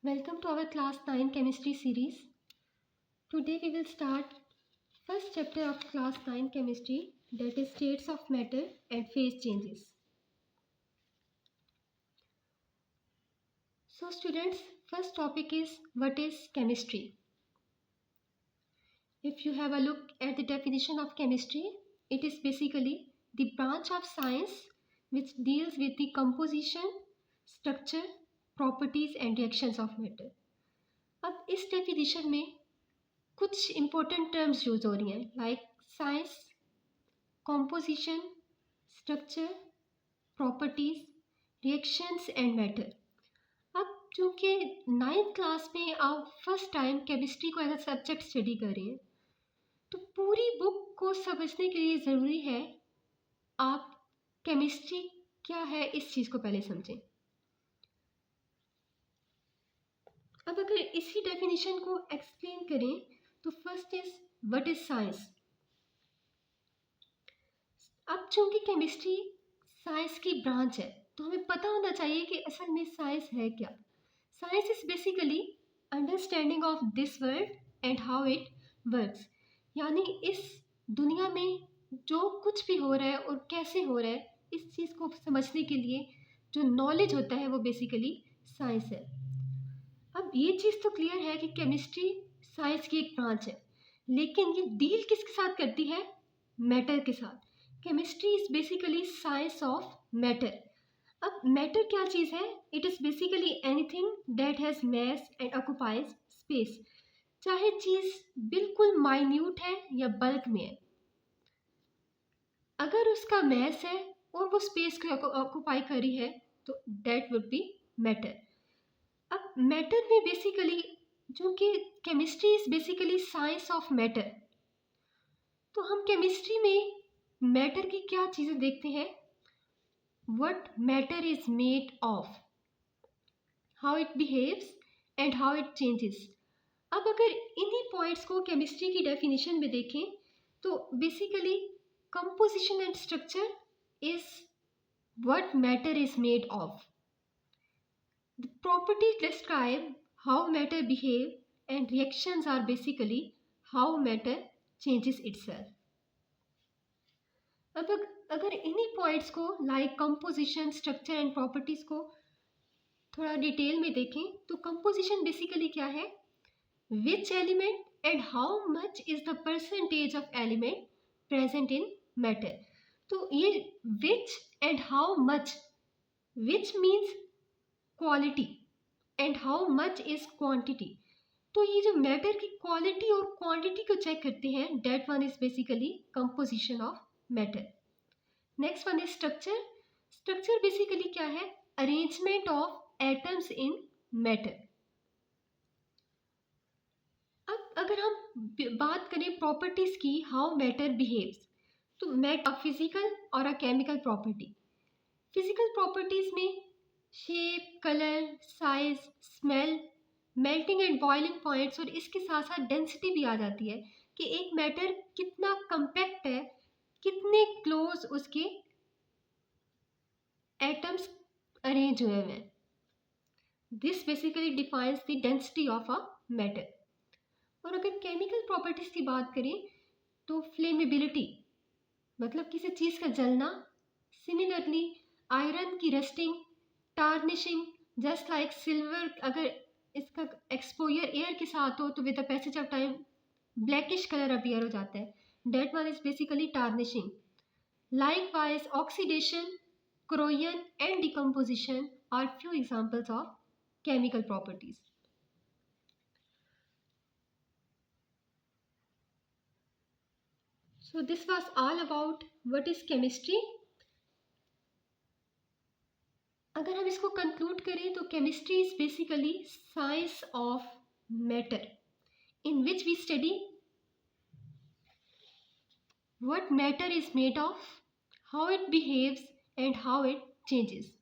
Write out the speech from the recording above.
Welcome to our class 9 chemistry series. Today we will start first chapter of class 9 chemistry, that is states of matter and phase changes. So students, first topic is what is chemistry. If you have a look at the definition of chemistry, it is basically the branch of science which deals with the composition, structure, properties and reactions of matter. अब इस definition में कुछ important terms use हो रही हैं like science, composition, structure, properties, reactions and matter. अब चूँकि 9th class में आप फर्स्ट टाइम केमिस्ट्री को एज अ सब्जेक्ट स्टडी कर रहे हैं, तो पूरी बुक को समझने के लिए ज़रूरी है आप केमिस्ट्री क्या है इस चीज़ को पहले समझें. अब अगर इसी डेफिनेशन को एक्सप्लेन करें तो first is what is science. अब चूंकि केमिस्ट्री साइंस की ब्रांच है तो हमें पता होना चाहिए कि असल में साइंस है क्या. Science is basically understanding of this world and how it works. यानी इस दुनिया में जो कुछ भी हो रहा है और कैसे हो रहा है इस चीज़ को समझने के लिए जो नॉलेज होता है वो बेसिकली साइंस है. अब ये चीज़ तो क्लियर है कि केमिस्ट्री साइंस की एक ब्रांच है, लेकिन ये डील किसके साथ करती है? मैटर के साथ. Chemistry is basically science of matter. अब मैटर क्या चीज़ है? It is basically anything that has mass and occupies space. चाहे चीज़ बिल्कुल माइन्यूट है या बल्क में है, अगर उसका मैस है और वो स्पेस को ऑक्युपाई कर रही है तो दैट वुड बी मैटर. अब मैटर में बेसिकली जो कि chemistry is basically science of matter, तो हम केमिस्ट्री में मैटर की क्या चीज़ें देखते हैं? What matter is made of, how it behaves and how it changes. अब अगर इन्हीं पॉइंट्स को केमिस्ट्री की डेफिनेशन में देखें तो basically composition and structure is what matter is made of. The properties describe how matter behave and reactions are basically how matter changes itself. अब अगर इन्हीं पॉइंट्स को like composition, structure and properties को थोड़ा detail में देखें तो composition basically क्या है? Which element and how much is the percentage of element present in matter. तो ये which and how much, which means quality and how much is quantity. तो ये जो मैटर की क्वालिटी और क्वांटिटी को चेक करते हैं, that one is basically composition of matter. Next one is structure. Structure basically क्या है? Arrangement of atoms in matter. अब अगर हम बात करें प्रॉपर्टीज की, हाउ मैटर बिहेव्स, तो मैटर फिजिकल और अ केमिकल प्रॉपर्टी. फिजिकल प्रॉपर्टीज में shape, colour, size, smell, melting and boiling points और इसके साथ साथ डेंसिटी भी आ जाती है कि एक मैटर कितना कंपैक्ट है, कितने क्लोज उसके एटम्स अरेंज हुए हैं. This basically defines the density of a matter. और अगर केमिकल प्रॉपर्टीज की बात करें तो फ्लेमेबिलिटी मतलब किसी चीज़ का जलना. सिमिलरली आयरन की rusting, tarnishing, just like silver, अगर इसका एक्सपोजर एयर के साथ हो तो with the passage of time blackish colour appear हो जाता है. That one is basically tarnishing. Likewise oxidation, corrosion and decomposition are few examples of chemical properties. So this was all about what is chemistry. अगर हम इसको conclude करें तो chemistry is basically science of matter in which we study what matter is made of, how it behaves and how it changes.